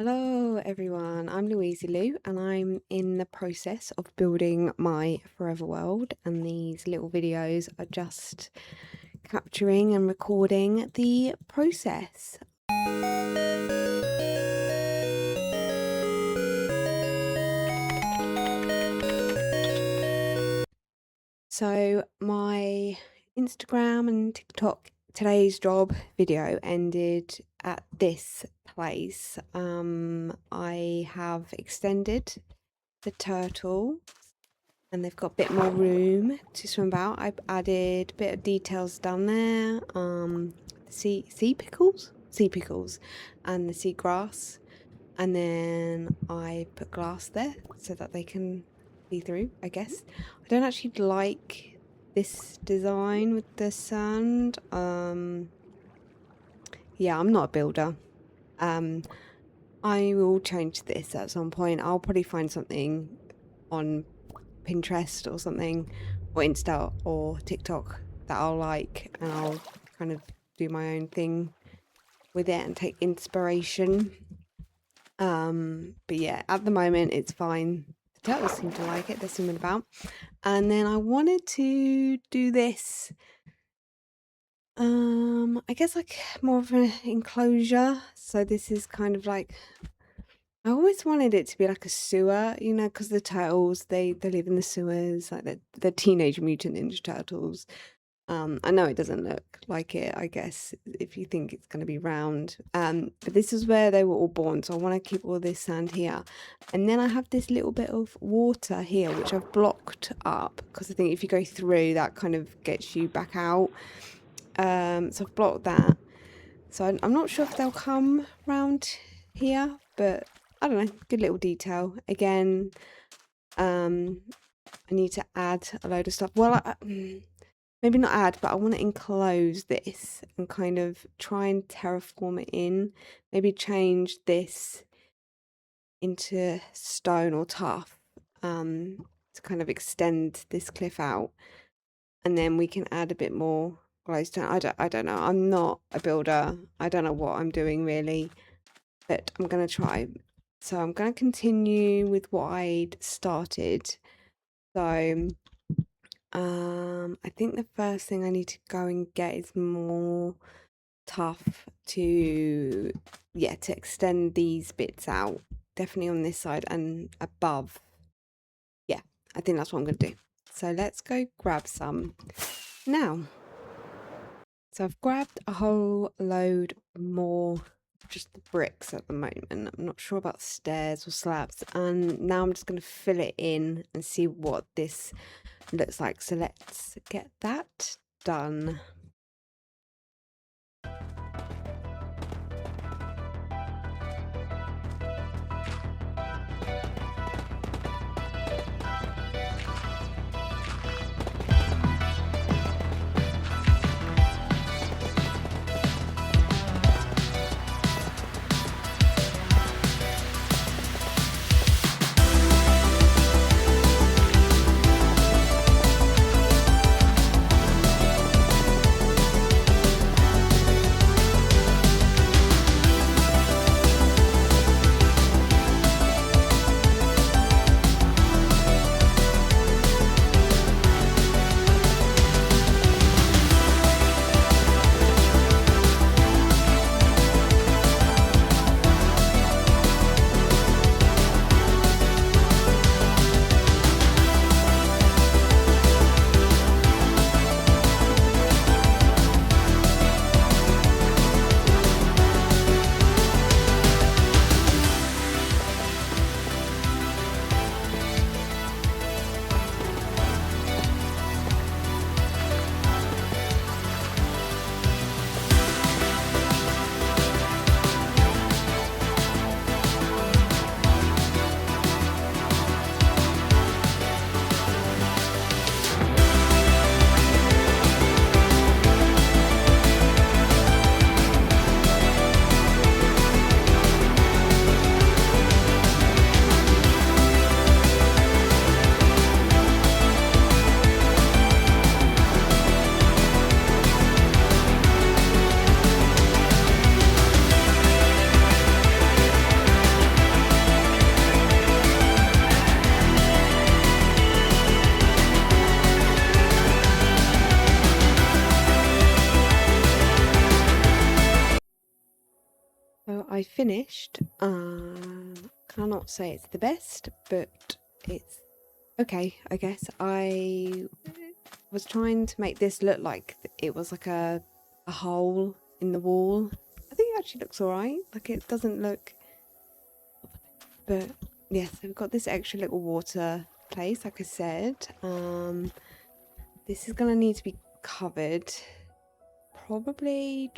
Hello everyone, I'm Louisa Lou and I'm in the process of building my forever world, and these little videos are just capturing and recording the process. So my Instagram and TikTok today's job video ended at this place. I have extended the turtle and they've got a bit more room to swim about. I've added a bit of details down there. Sea pickles and the seagrass, and then I put glass there so that they can see through, I guess. I don't actually like this design with the sand. Yeah, I'm not a builder. I will change this at some point. I'll probably find something on Pinterest or something, or Insta or TikTok that I'll like, and I'll kind of do my own thing with it and take inspiration. But yeah, at the moment it's fine. The turtles seem to like it, they're swimming about. And then I wanted to do this, I guess like more of an enclosure. So this is kind of like, I always wanted it to be like a sewer, you know, because the turtles, they live in the sewers, like the Teenage Mutant Ninja Turtles. I know it doesn't look like it, I guess, if you think it's going to be round. But this is where they were all born, so I want to keep all this sand here. And then I have this little bit of water here, which I've blocked up, because I think if you go through, that kind of gets you back out. So I've blocked that. So I'm not sure if they'll come round here, but I don't know, good little detail. Again, I need to add a load of stuff. Well, maybe not add, but I want to enclose this and kind of try and terraform it in. Maybe change this into stone or tuff, to kind of extend this cliff out, and then we can add a bit more glowstone. I don't know. I'm not a builder. I don't know what I'm doing really, but I'm gonna try. So I'm gonna continue with what I'd started. So I think the first thing I need to go and get is more tuff to extend these bits out, definitely on this side and above. Yeah, I think that's what I'm gonna do. So let's go grab some now. So I've grabbed a whole load more, just the bricks at the moment. I'm not sure about stairs or slabs, and now I'm just going to fill it in and see what this looks like. So let's get that done. So I finished. Cannot say it's the best, but it's okay, I guess. I was trying to make this look like it was like a hole in the wall. I think it actually looks alright. Like it doesn't look, but yeah, so we've got this extra little water place, like I said. This is gonna need to be covered. Probably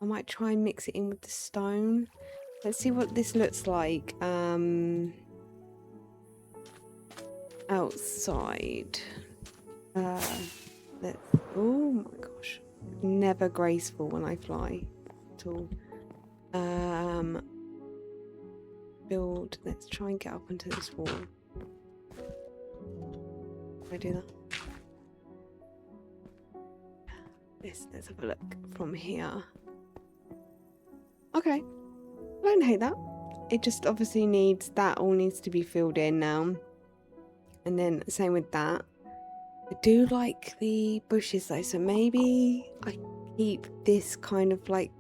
I might try and mix it in with the stone. Let's see what this looks like outside. Oh my gosh, never graceful when I fly at all. Build. Let's try and get up onto this wall. Can I do that? Let's have a look from here. Okay, I don't hate that. It just obviously needs, that all needs to be filled in now. And then same with that. I do like the bushes though, so maybe I keep this kind of like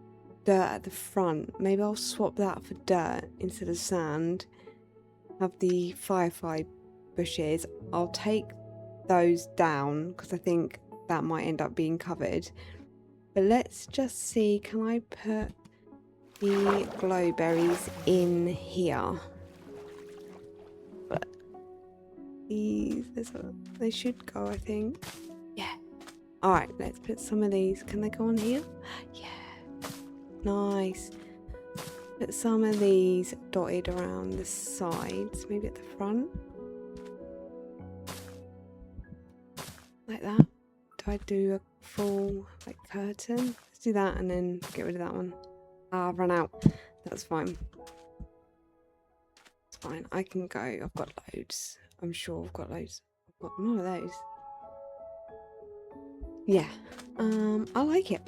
dirt at the front. Maybe I'll swap that for dirt instead of sand. Have the firefly bushes. I'll take those down because I think that might end up being covered. But let's just see, can I put the glowberries in here? But these, they should go, I think. Yeah. Alright, let's put some of these. Can they go on here? Yeah. Nice. Put some of these dotted around the sides, maybe at the front. Like that. Do I do a full like curtain? Let's do that and then get rid of that one. I've run out. That's fine. It's fine. I can go. I've got loads. I'm sure I've got loads. I've got none of those. Yeah. I like it.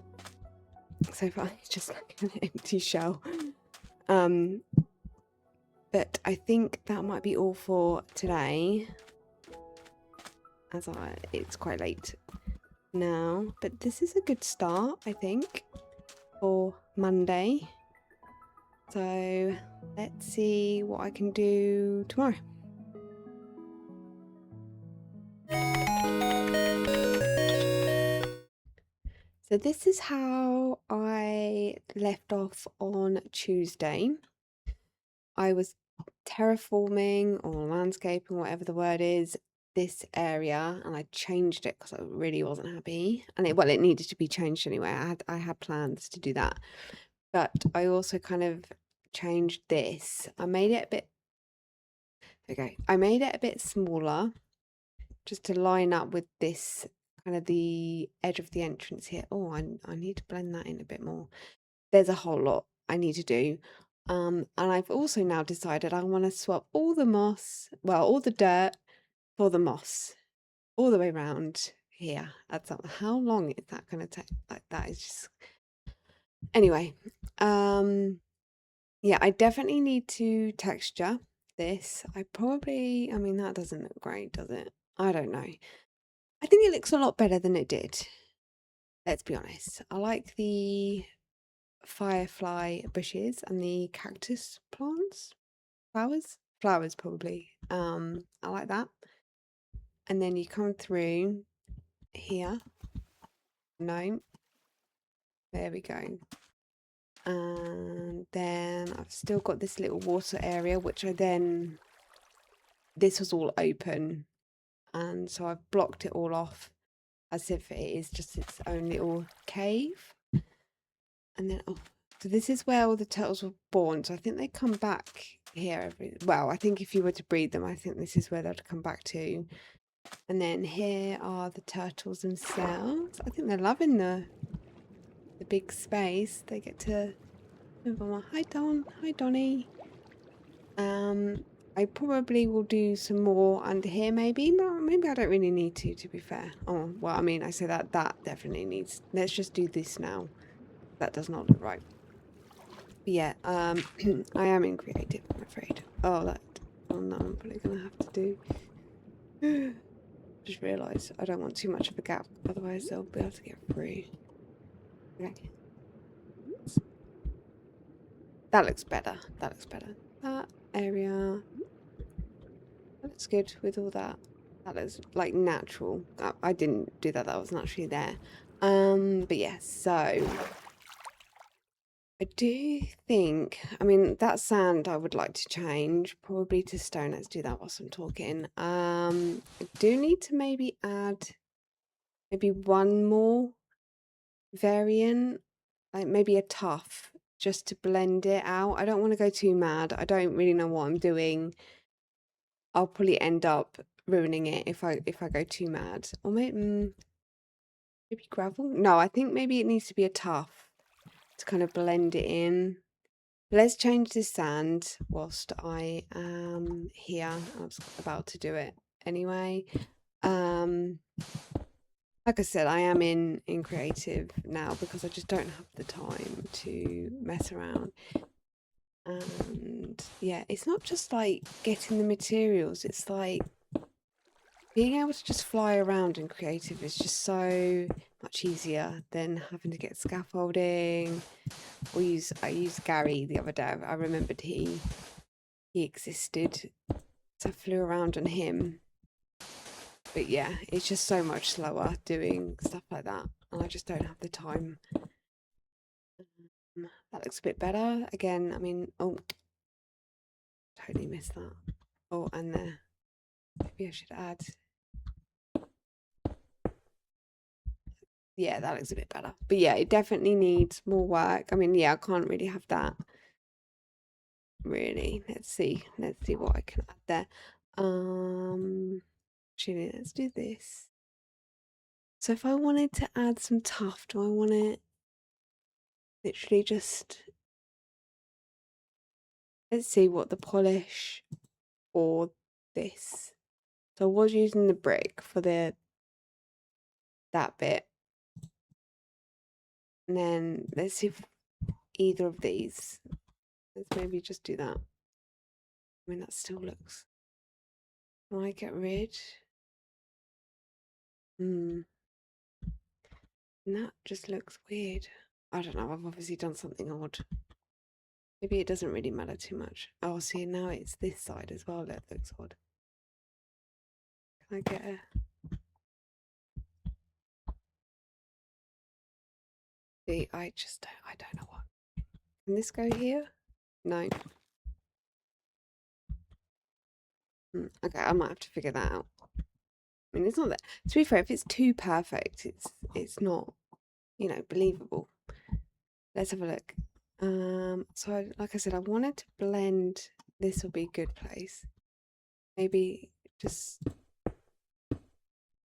So far, it's just like an empty shell. But I think that might be all for today. It's quite late now, but this is a good start, I think, for Monday. So let's see what I can do tomorrow. So this is how I left off on Tuesday. I was terraforming or landscaping, whatever the word is, this area, and I changed it because I really wasn't happy. And it needed to be changed anyway. I had plans to do that, but I also kind of changed this. I made it a bit smaller just to line up with this kind of the edge of the entrance here. Oh, I need to blend that in a bit more. There's a whole lot I need to do. And I've also now decided I want to swap all the moss, well, all the dirt for the moss all the way around here. How long is that going to take? Like, that is just... Anyway, yeah, I definitely need to texture this. I mean, that doesn't look great, does it? I don't know. I think it looks a lot better than it did. Let's be honest. I like the firefly bushes and the cactus plants. Flowers probably. I like that. And then you come through here. No. There we go. And then I've still got this little water area, which this was all open. And so I've blocked it all off as if it is just its own little cave. And then, so this is where all the turtles were born. So I think they come back here I think if you were to breed them, I think this is where they'd come back to. And then here are the turtles themselves. I think they're loving the big space. They get to move on. Hi Don. Hi Donnie. I probably will do some more under here maybe. Maybe I don't really need to be fair. Oh, well, I mean, I say that definitely needs... Let's just do this now. That does not look right. But yeah, I am in creative, I'm afraid. Oh, no, I'm probably going to have to do... Just realised I don't want too much of a gap, otherwise they'll be able to get through. Okay. That looks better. That looks better. That area. That looks good with all that. That looks like natural. I didn't do that. That wasn't actually there. But yeah, so I do think, I mean, that sand I would like to change probably to stone. Let's do that whilst I'm talking. I do need to maybe add maybe one more variant, like maybe a tough, just to blend it out. I don't want to go too mad. I don't really know what I'm doing. I'll probably end up ruining it if I go too mad. Or maybe gravel? No, I think maybe it needs to be a tough to kind of blend it in. Let's change this sand whilst I am here. I was about to do it anyway. Like I said, I am in creative now because I just don't have the time to mess around. And yeah, it's not just like getting the materials, it's like being able to just fly around in creative is just so much easier than having to get scaffolding. I used Gary the other day. I remembered he existed, so I flew around on him. But yeah, it's just so much slower doing stuff like that, and I just don't have the time. That looks a bit better. Again, I mean, oh, totally missed that. Oh, and there. Maybe I should add. Yeah, that looks a bit better. But yeah, it definitely needs more work. I mean, yeah, I can't really have that. Really. Let's see what I can add there. Actually, let's do this. So if I wanted to add some tough, do I want to literally just, let's see what the polish or this. So I was using the brick for that bit. And then let's see if either of these. Let's maybe just do that. I mean, that still looks. Can I get rid? And that just looks weird. I don't know. I've obviously done something odd. Maybe it doesn't really matter too much. Oh, see, now it's this side as well that looks odd. Can I get a... See, I don't know what. Can this go here? No. Okay, I might have to figure that out. I mean, it's not that. To be fair, if it's too perfect, it's not, you know, believable. Let's have a look. So like I said, I wanted to blend. This will be a good place. Maybe just.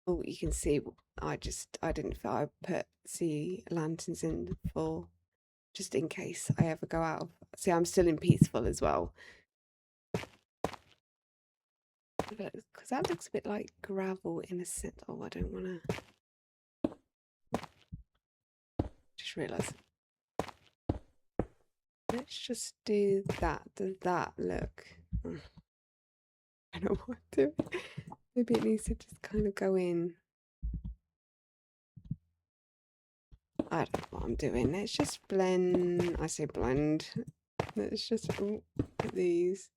Oh, you can see. I didn't feel I put sea lanterns in for just in case I ever go out of. See, I'm still in peaceful as well. Because that looks a bit like gravel in a sense. Oh, I don't want to. Just realised. Let's just do that. Does that look? I don't know what to do. Maybe it needs to just kind of go in. I don't know what I'm doing. Let's just blend. I say blend. Let's just put these.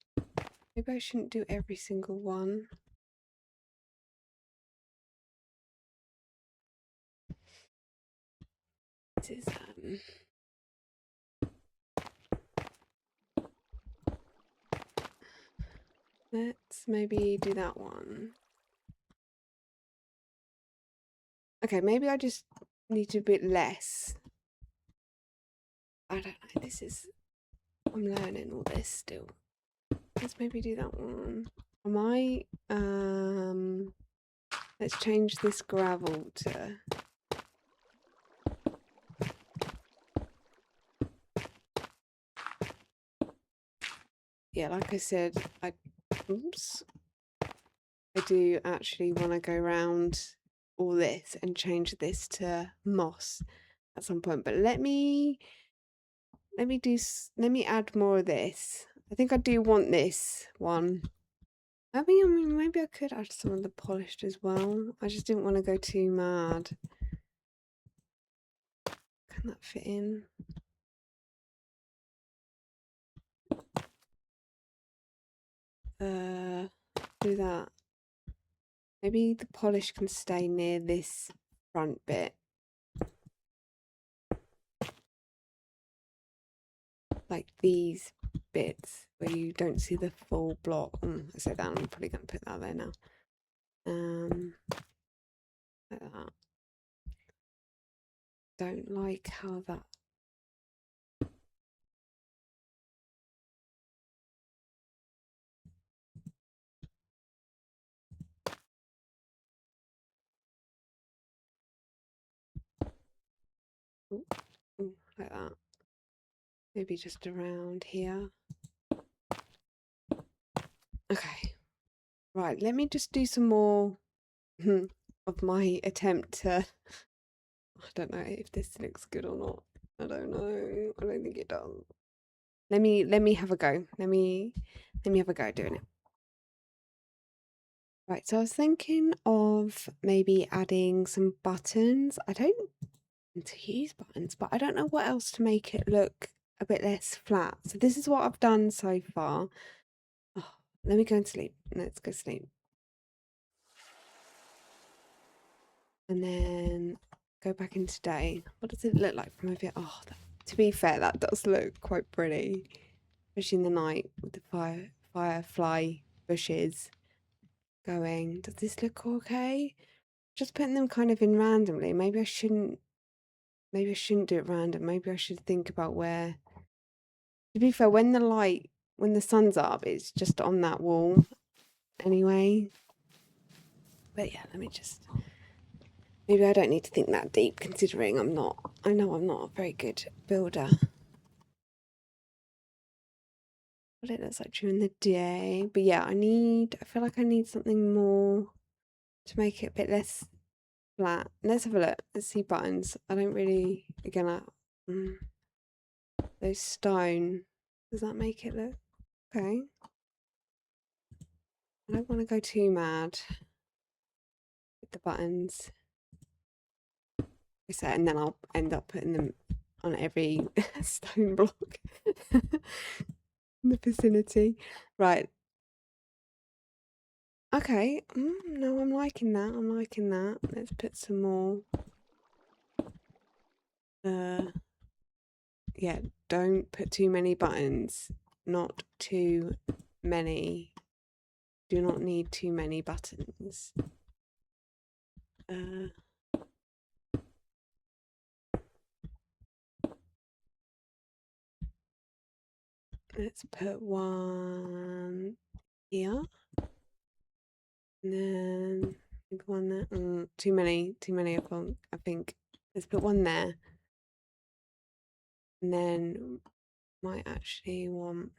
Maybe I shouldn't do every single one. This is let's maybe do that one. Okay, maybe I just need a bit less. I don't know. This is. I'm learning all this still. Let's maybe do that one. I might. Let's change this gravel to. Yeah, like I said, I do actually want to go around all this and change this to moss at some point. But let me add more of this. I think I do want this one. I mean, maybe I could add some of the polished as well. I just didn't want to go too mad. Can that fit in? Do that. Maybe the polish can stay near this front bit. Like these bits where you don't see the full block. I say that, I'm probably going to put that there now. Like that. Don't like how that. Ooh, like that. Maybe just around here. Okay. Right, let me just do some more of my attempt to. I don't know if this looks good or not. I don't know. I don't think it does. Let me have a go. Let me have a go doing it. Right, so I was thinking of maybe adding some buttons. I don't want to use buttons, but I don't know what else to make it look a bit less flat. So this is what I've done so far. Oh, let me go and sleep. Let's go sleep. And then go back in today. What does it look like from over here? Oh, to be fair, that does look quite pretty, especially in the night with the firefly bushes going. Does this look okay? Just putting them kind of in randomly. Maybe I shouldn't do it random. Maybe I should think about where. To be fair, when the sun's up, it's just on that wall anyway. But yeah, let me just. Maybe I don't need to think that deep, considering I know I'm not a very good builder. What it looks like during the day. But yeah, I feel like I need something more to make it a bit less flat. Let's have a look. Let's see buttons. I don't really, again, those stone. Does that make it look okay? I don't want to go too mad with the buttons. And then I'll end up putting them on every stone block in the vicinity. Right. Okay. No, I'm liking that. I'm liking that. Let's put some more. Yeah, don't put too many buttons. Not too many. Do not need too many buttons. Let's put one here. And then one there. Too many, I think. Let's put one there. And then might actually want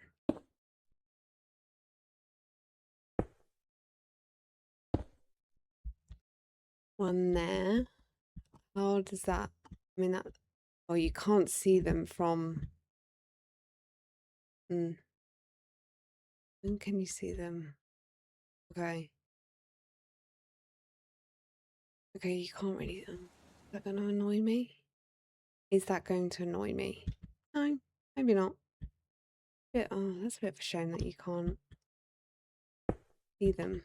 one there. How does that? I mean that. Oh, you can't see them from. When can you see them? Okay. Okay, you can't really. Is that going to annoy me? Is that going to annoy me? No, maybe not. Oh, that's a bit of a shame that you can't see them.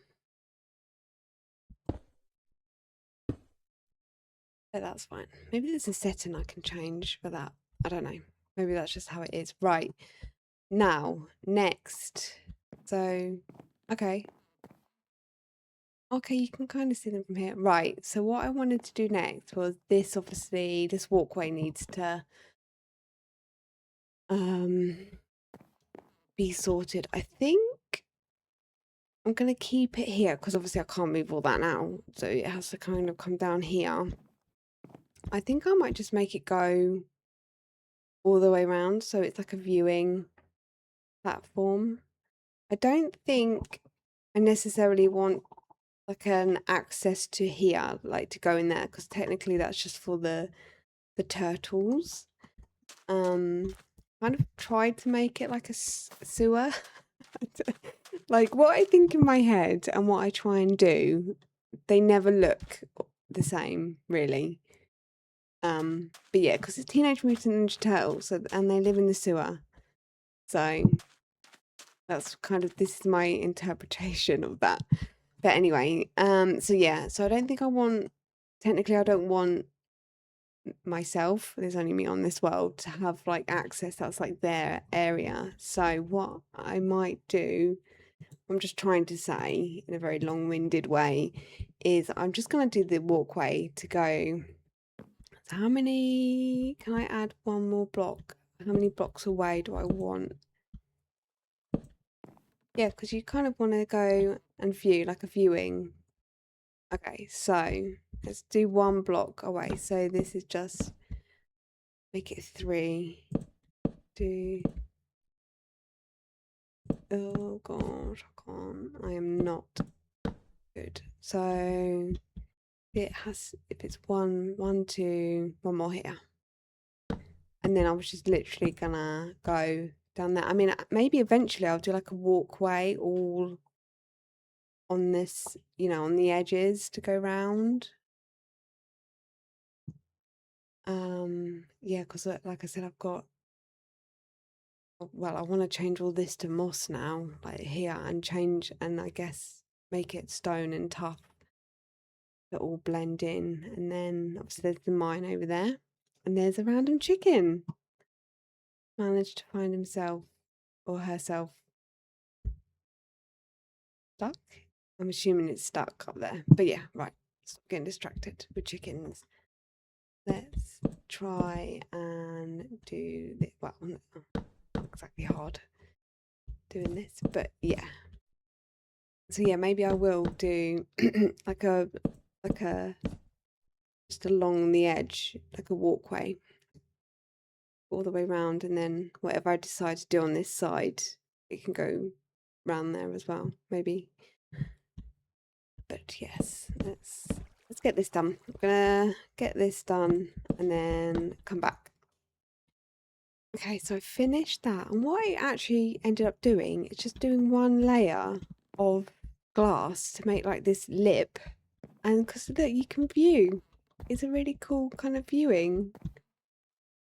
But that's fine. Maybe there's a setting I can change for that. I don't know. Maybe that's just how it is. Right. Now, next. So, okay. Okay, you can kind of see them from here. Right. So what I wanted to do next was this, obviously, this walkway needs to be sorted. I think I'm going to keep it here because obviously I can't move all that now. So it has to kind of come down here. I think I might just make it go all the way around so it's like a viewing platform. I don't think I necessarily want like an access to here, like to go in there, because technically that's just for the turtles. Kind of tried to make it like a sewer. Like what I think in my head and what I try and do, they never look the same, really. But yeah, because it's Teenage Mutant Ninja Turtles, and they live in the sewer. So That's kind of, this is my interpretation of that. But anyway, so yeah, so I don't think I want, technically I don't want myself, there's only me on this world, to have like access that's like their area. So what I might do, I'm just trying to say in a very long-winded way, is I'm just going to do the walkway to go. So how many, can I add one more block? How many blocks away do I want? Yeah, because you kind of want to go and view, like a viewing. Okay, so let's do one block away. So this is just, make it 3. Do, oh gosh, I can't. I am not good. So it has, if it's 1, 1, 2, one more here. And then I was just literally gonna go down there. I mean, maybe eventually I'll do like a walkway all on this, you know, on the edges to go round. Yeah, because like I said, I've got, well, I want to change all this to moss now, like here, and change, and I guess make it stone and tough that all blend in. And then obviously there's the mine over there, and there's a random chicken. Managed to find himself or herself stuck. I'm assuming it's stuck up there, but yeah, right. Stop getting distracted with chickens. Let's try and do this. Well, not exactly hard doing this, but yeah. So yeah, maybe I will do like a just along the edge, like a walkway all the way around, and then whatever I decide to do on this side, it can go round there as well, maybe. But yes, let's get this done. I'm gonna get this done and then come back. Okay, so I finished that, and what I actually ended up doing is just doing one layer of glass to make like this lip, and because look, you can view. It's a really cool kind of viewing.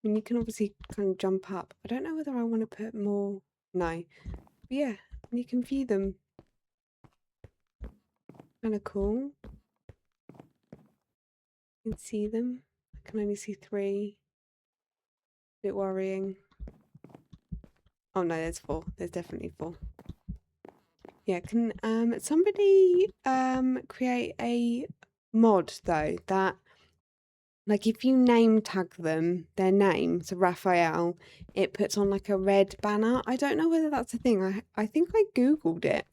And you can obviously kind of jump up. I don't know whether I want to put more. No, but yeah, you can view them. Kind of cool. You can see them. I can only see 3. Bit worrying. Oh no, there's 4. There's definitely 4. Yeah, can somebody create a mod though that, like, if you name tag them, their name, so Raphael, it puts on like a red banner. I don't know whether that's a thing. I think I googled it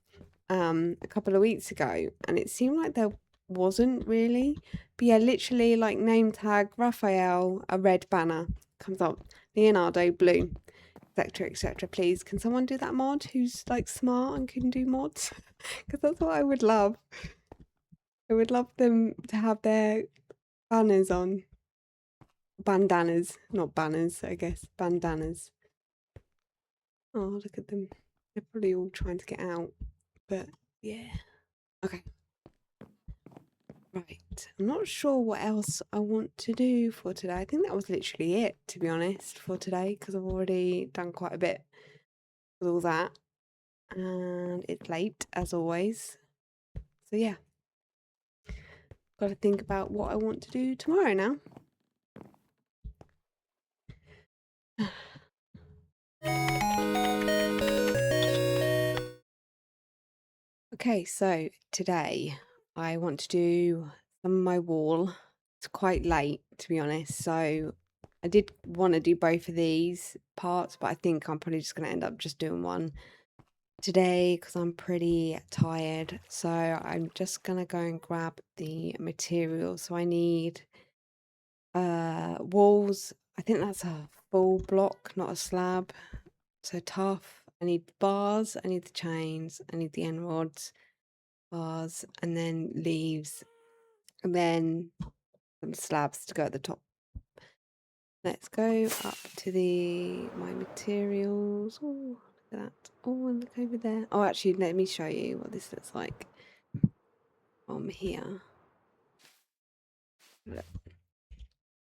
a couple of weeks ago, and it seemed like there wasn't really. But yeah, literally like name tag Raphael, a red banner comes up, Leonardo blue, etc, etc. Please, can someone do that mod who's like smart and can do mods? Because that's what I would love. I would love them to have their banners on. Bandanas, not banners, I guess. Bandanas. Oh, look at them. They're probably all trying to get out. But yeah. Okay. Right. I'm not sure what else I want to do for today. I think that was literally it, to be honest, for today, because I've already done quite a bit with all that. And it's late, as always. So yeah. Got to think about what I want to do tomorrow now. Okay, so today I want to do some of my wall. It's quite late, to be honest, so I did want to do both of these parts, but I think I'm probably just going to end up just doing one today because I'm pretty tired. So I'm just going to go and grab the material. So I need walls. I think that's a full block, not a slab. So tough. I need bars, I need the chains, I need the end rods, bars, and then leaves, and then some slabs to go at the top. Let's go up to my materials. Oh, look at that. Oh, and look over there. Oh, actually, let me show you what this looks like from here. Look.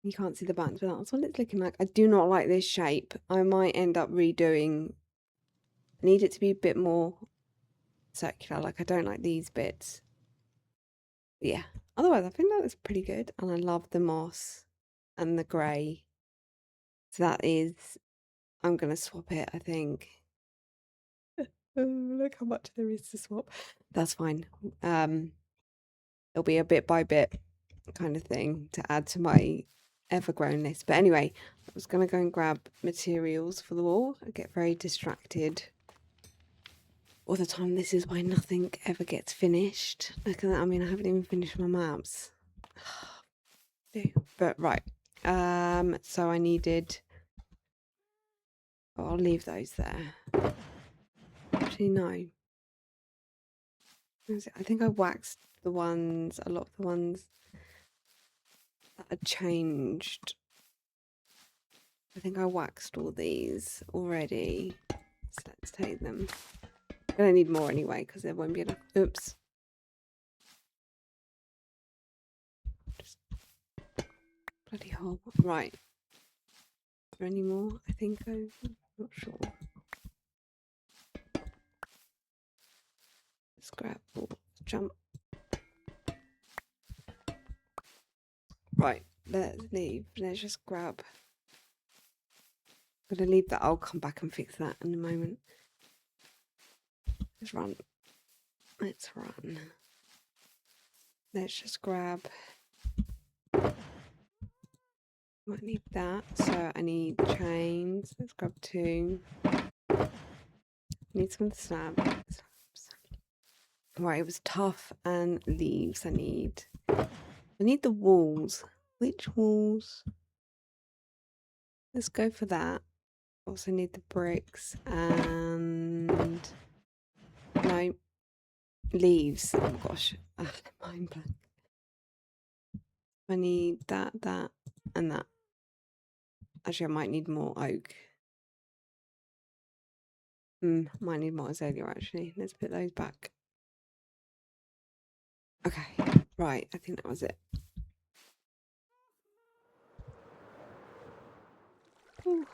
You can't see the buttons, but that's what it's looking like. I do not like this shape. I might end up redoing I need it to be a bit more circular. Like, I don't like these bits. But yeah, otherwise I think that looks pretty good. And I love the moss and the grey. So that is, I'm going to swap it, I think. Oh, look how much there is to swap. That's fine. It'll be a bit by bit kind of thing to add to my Evergrown list. But anyway, I was going to go and grab materials for the wall. I get very distracted all the time. This is why nothing ever gets finished. Look at that. I mean, I haven't even finished my maps. But right. So I needed... Oh, I'll leave those there. Actually, no. I think I waxed the ones, a lot of the ones that had changed. I think I waxed all these already. So let's take them. I don't need more anyway because there won't be enough. Oops. Just bloody hole. Right. Is there any more? I think I'm not sure. Let's grab all jump. Right. Let's leave. Let's just grab. I'm gonna leave that. I'll come back and fix that in a moment. Let's run. Let's run. Let's just grab. Might need that. So I need chains. Let's grab 2. Need some slabs. Right, it was tough and leaves. I need the walls. Which walls? Let's go for that. Also need the bricks and no leaves. Oh gosh, mind blank. I need that, and that. Actually, I might need more oak. Might need more azalea actually. Let's put those back. Okay, right. I think that was it. Ooh.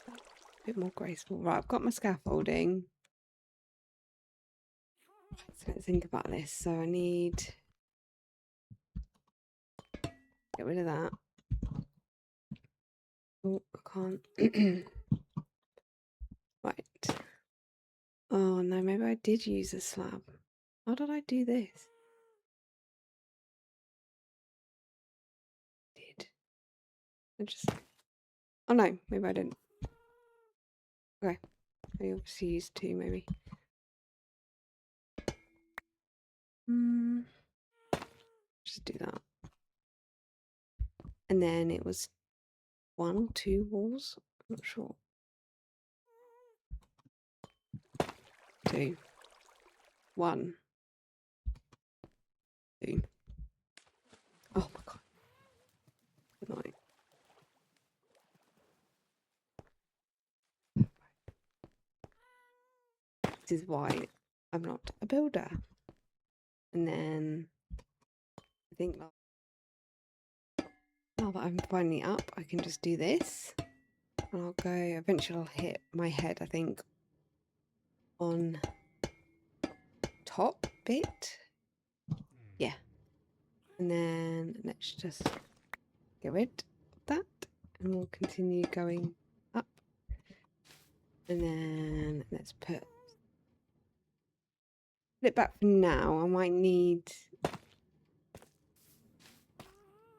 A bit more graceful. Right, I've got my scaffolding. So let's think about this. So I need get rid of that. Oh, I can't. Right. Oh no, maybe I did use a slab. How did I do this? I just. Oh no, maybe I didn't. Okay, I obviously used 2, maybe. Just do that. And then it was 1 or 2 walls. I'm not sure. 2. 1. 2. Oh my god. Good night. This is why I'm not a builder. And then I think now that I'm finally up, I can just do this. And I'll go, eventually I'll hit my head, I think, on top bit. Yeah. And then let's just get rid of that. And we'll continue going up. And then let's put it back for now. I might need...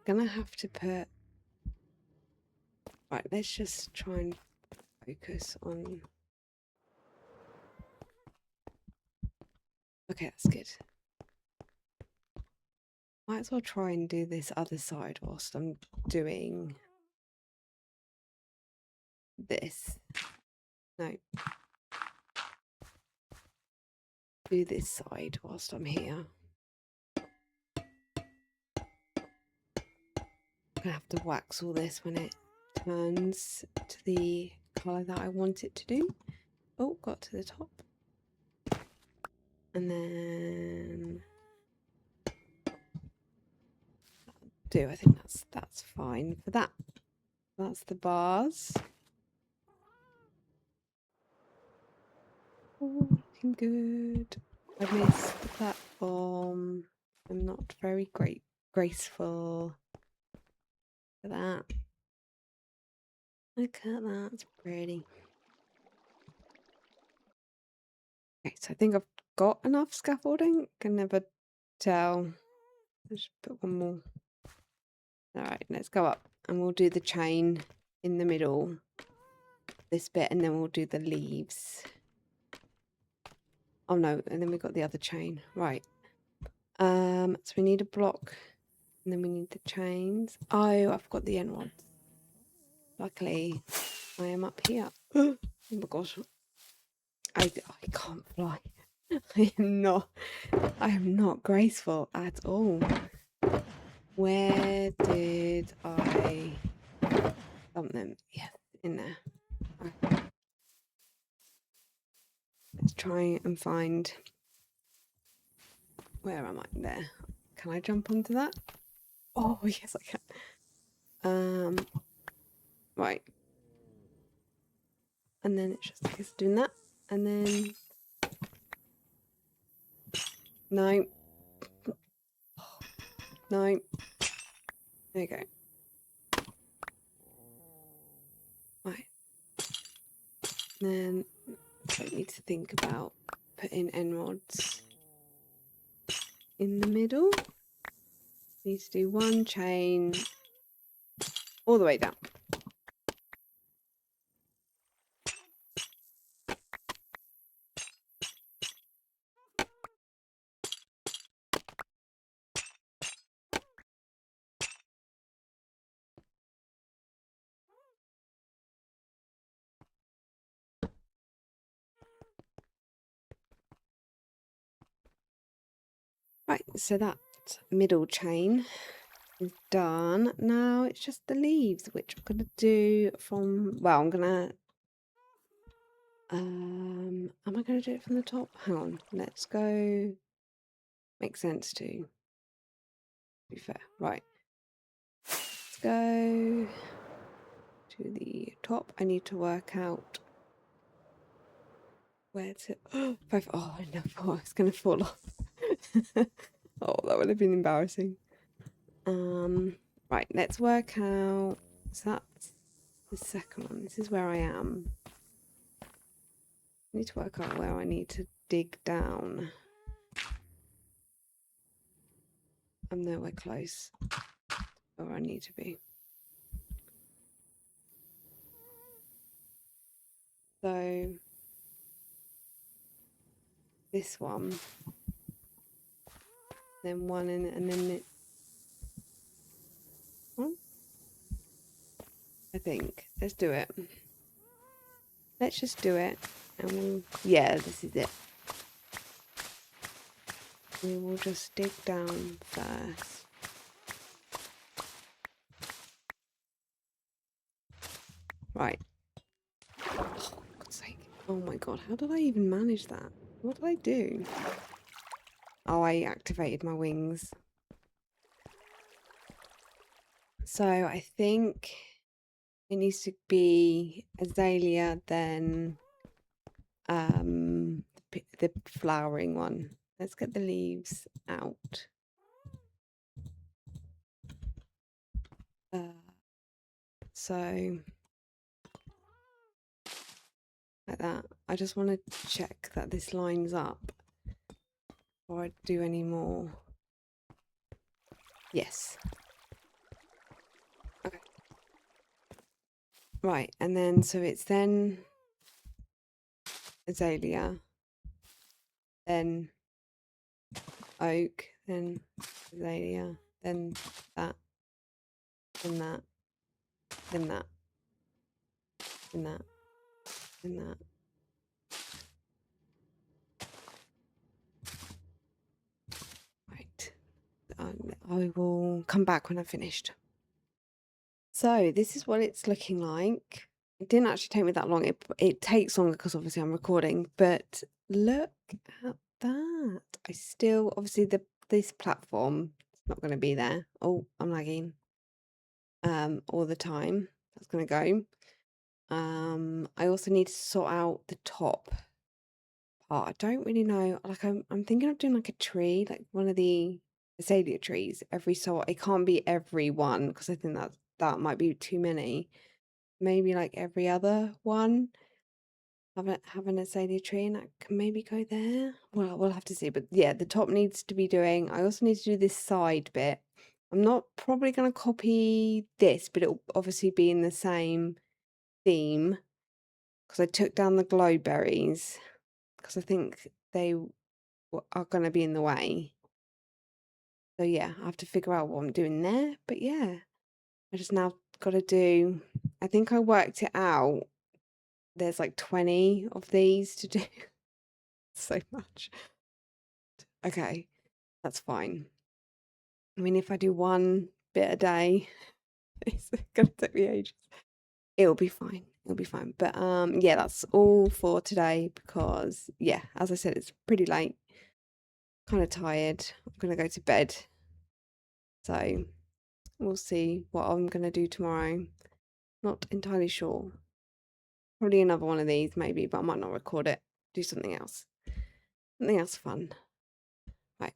Gonna have to put... Right, let's just try and focus on... Okay, that's good. Might as well try and do this other side whilst I'm doing this. No. Do this side whilst I'm here. I'm gonna have to wax all this when it turns to the colour that I want it to do. Oh, got to the top. And then I think that's fine for that. That's the bars. Oh, looking good. I missed the platform. I'm not very graceful for that. Look at that, it's pretty. Okay, so I think I've got enough scaffolding. Can never tell. Let's put one more. All right, let's go up and we'll do the chain in the middle, this bit, and then we'll do the leaves. Oh no, and then we've got the other chain. Right. So we need a block and then we need the chains. Oh, I've got the end ones. Luckily, I am up here. Oh my gosh. I can't fly. I am not graceful at all. Where did I dump them? Yes, in there. Right. Let's try and find, where am I? There. Can I jump onto that? Oh yes I can. Right. And then it's just it's doing that. And then no. No. There you go. Right. Then I need to think about putting end rods in the middle. Need to do one chain all the way down. Right, so that middle chain is done. Now it's just the leaves, which I'm gonna do from, well, I'm gonna am I gonna do it from the top? Hang on, let's go. Makes sense to be fair. Right. Let's go to the top. I need to work out where to oh I never thought I was gonna fall off. Oh, that would have been embarrassing. Right, let's work out. So that's the second one. This is where I am. I need to work out where I need to dig down. I'm nowhere close where I need to be. So this one, then one in, and then it one. I think. Let's do it. Let's just do it. And we'll, yeah, this is it. We will just dig down first. Right. Oh, for God's sake. Oh my god, how did I even manage that? What did I do? Oh, I activated my wings. So I think it needs to be azalea, then the flowering one. Let's get the leaves out. So like that. I just want to check that this lines up before I do any more. Yes. Okay. Right, and then so it's then azalea, then oak, then azalea, then that, then that, then that, then that, then that. Right. I will come back when I've finished. So this is what it's looking like. It didn't actually take me that long. It takes longer because obviously I'm recording, but look at that. I still obviously this platform is not going to be there. Oh, I'm lagging. All the time. That's going to go. I also need to sort out the top part. I don't really know. Like I'm thinking of doing like a tree, like one of the azalea trees every so it can't be every one because I think that might be too many. Maybe like every other one. Have an azalea tree and that can maybe go there. Well, we'll have to see. But yeah, the top needs to be doing. I also need to do this side bit. I'm not probably going to copy this, but it'll obviously be in the same theme because I took down the glowberries because I think they are going to be in the way. So yeah, I have to figure out what I'm doing there. But yeah, I just now got to do. I think I worked it out. There's like 20 of these to do. So much. Okay, that's fine. I mean, if I do one bit a day, it's gonna take me ages. It'll be fine. It'll be fine. But yeah, that's all for today because yeah, as I said, it's pretty late. Kind of tired. I'm gonna go to bed. So we'll see what I'm gonna do tomorrow. Not entirely sure. Probably another one of these, maybe, but I might not record it. Do something else. Something else fun. Right.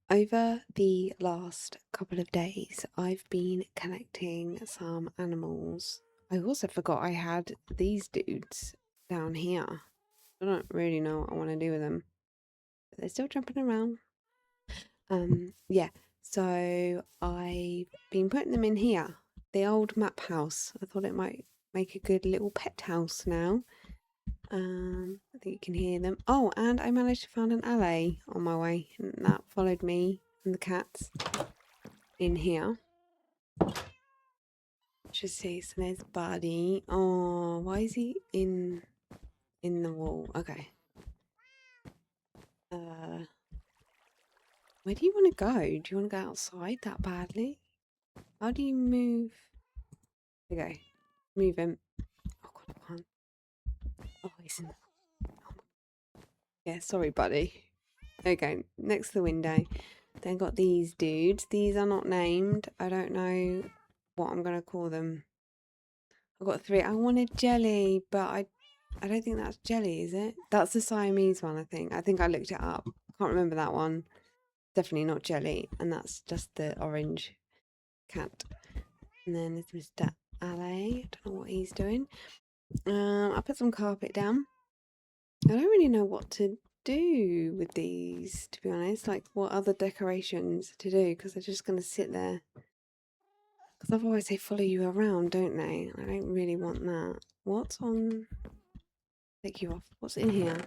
Over the last couple of days, I've been collecting some animals. I also forgot I had these dudes down here. I don't really know what I want to do with them. But they're still jumping around. Yeah. So I've been putting them in here. The old map house. I thought it might make a good little pet house now. I think you can hear them. Oh, and I managed to find an alley on my way, and that followed me and the cats in here. Just see, so there's Buddy. Oh, why is he in the wall? Okay. Where do you want to go? Do you want to go outside that badly? How do you move? Okay, move him. Oh god, I can't. Oh, he's in. Oh, yeah, sorry, Buddy. Okay, next to the window. Then got these dudes. These are not named. I don't know what I'm gonna call them. I've got 3. I wanted Jelly, but I don't think that's Jelly, is it? That's the Siamese one, I think. I think I looked it up. Can't remember that one. Definitely not Jelly, and that's just the orange cat. And then there's Mr. Ale. I don't know what he's doing. I put some carpet down. I don't really know what to do with these, to be honest. Like, what other decorations to do, because they're just going to sit there. Because otherwise they follow you around, don't they? I don't really want that. What's on... Take you off. What's in here?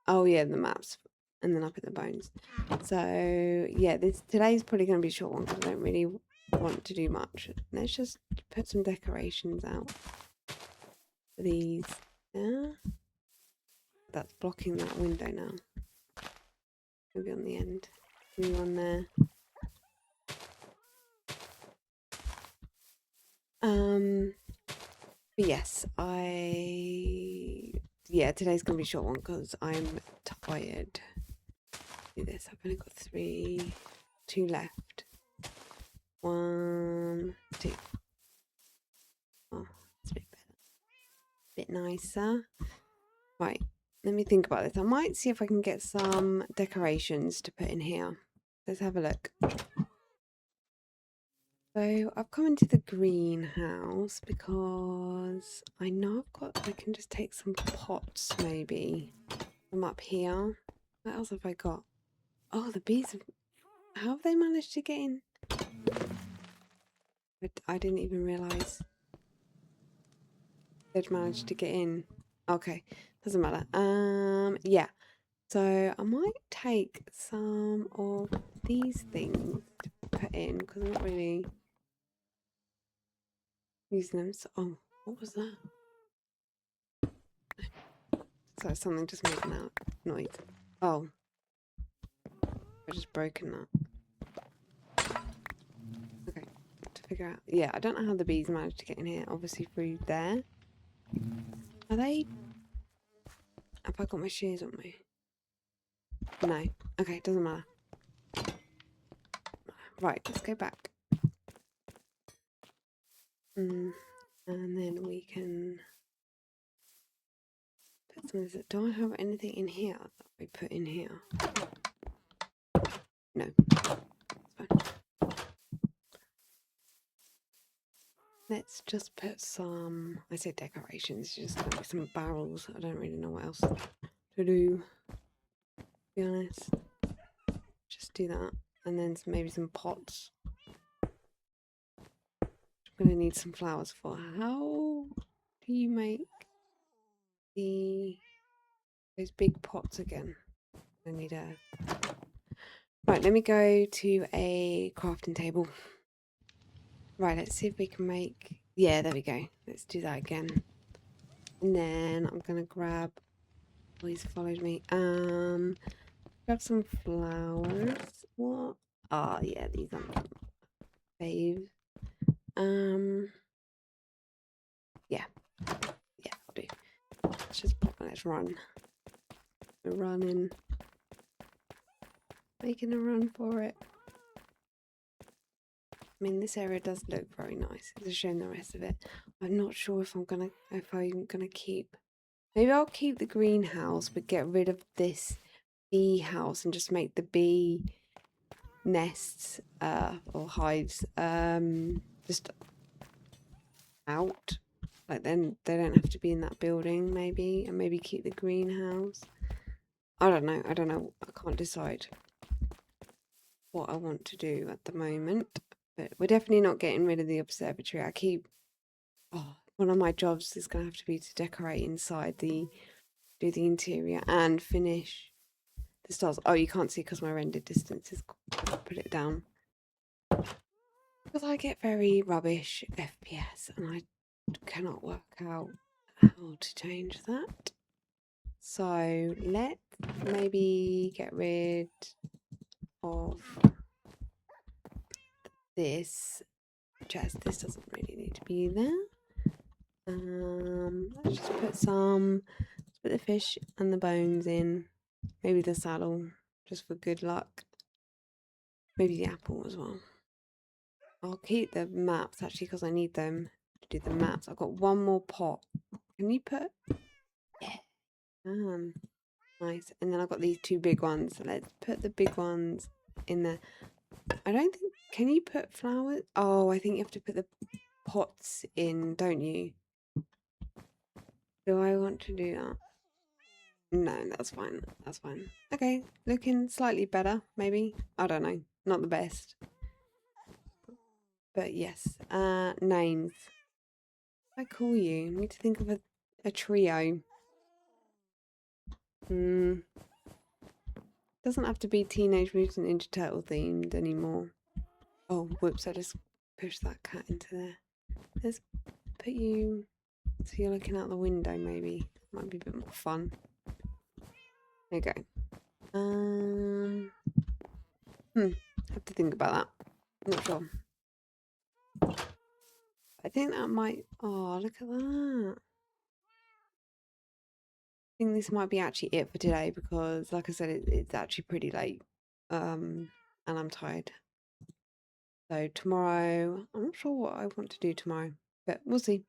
Oh, yeah, the maps. And then I put the bones. So, yeah, today's probably going to be a short one because I don't really want to do much. Let's just put some decorations out for these. Yeah. That's blocking that window now. Maybe on the end. Maybe on there. But yes, yeah, today's gonna be a short one because I'm tired. Do this. I've only got 2 left. 1, 2. Oh, it's a bit better. Bit nicer. Right, let me think about this. I might see if I can get some decorations to put in here. Let's have a look. So I've come into the greenhouse because I know I can just take some pots maybe from up here. What else have I got? Oh, the bees how have they managed to get in? I didn't even realise they'd managed to get in. Okay, doesn't matter. Yeah. So I might take some of these things to put in because I'm not really using them. So, oh, what was that? So something just made an noise. Oh, I've just broken that. Okay, to figure out. Yeah, I don't know how the bees managed to get in here. Obviously through there. Are they? Have I got my shoes on me? No. Okay, doesn't matter. Right, let's go back. And then we can put some of this. Do I have anything in here that we put in here? No. Let's just put some, I say decorations, just gonna be some barrels. I don't really know what else to do, to be honest. Just do that. And then maybe some pots. I'm gonna need some flowers for. How do you make those big pots again? I need a... Right, let me go to a crafting table. Right, let's see if we can make... Yeah, there we go. Let's do that again. And then I'm gonna grab... Oh, he's followed me. Grab some flowers. What? Oh, yeah, these are my fave. Yeah. Yeah, I'll do. Let's run. We're running. Making a run for it. I mean, this area does look very nice. It's a shame the rest of it. I'm not sure if I'm gonna keep. Maybe I'll keep the greenhouse, but get rid of this bee house and just make the bee nests or hives just out. Like then they don't have to be in that building, maybe, and maybe keep the greenhouse. I don't know. I can't decide what I want to do at the moment. But we're definitely not getting rid of the observatory. I keep... Oh, one of my jobs is going to have to be to decorate inside do the interior and finish the stars. Oh, you can't see because my render distance is... Put it down. Because I get very rubbish FPS and I cannot work out how to change that. So let's maybe get rid of this chest. This doesn't really need to be there. Let's just put the fish and the bones in. Maybe the saddle, just for good luck. Maybe the apple as well. I'll keep the maps actually because I need them to do the maps. I've got one more pot. Can you put? Yeah. Nice. And then I've got these two big ones. So let's put the big ones in there. I don't think... Can you put flowers? Oh, I think you have to put the pots in, don't you? Do I want to do that? No, that's fine. That's fine. Okay, looking slightly better, maybe. I don't know. Not the best. But yes. Names. What do I call you? I need to think of a trio. Doesn't have to be Teenage Mutant Ninja Turtle themed anymore. Oh, whoops, I just pushed that cat into there. Let's put you so you're looking out the window, maybe. Might be a bit more fun. There you go. Have to think about that. Not sure. I think that might... Oh, look at that. I think this might be actually it for today because, like I said, it's actually pretty late. And I'm tired. So tomorrow, I'm not sure what I want to do tomorrow, but we'll see.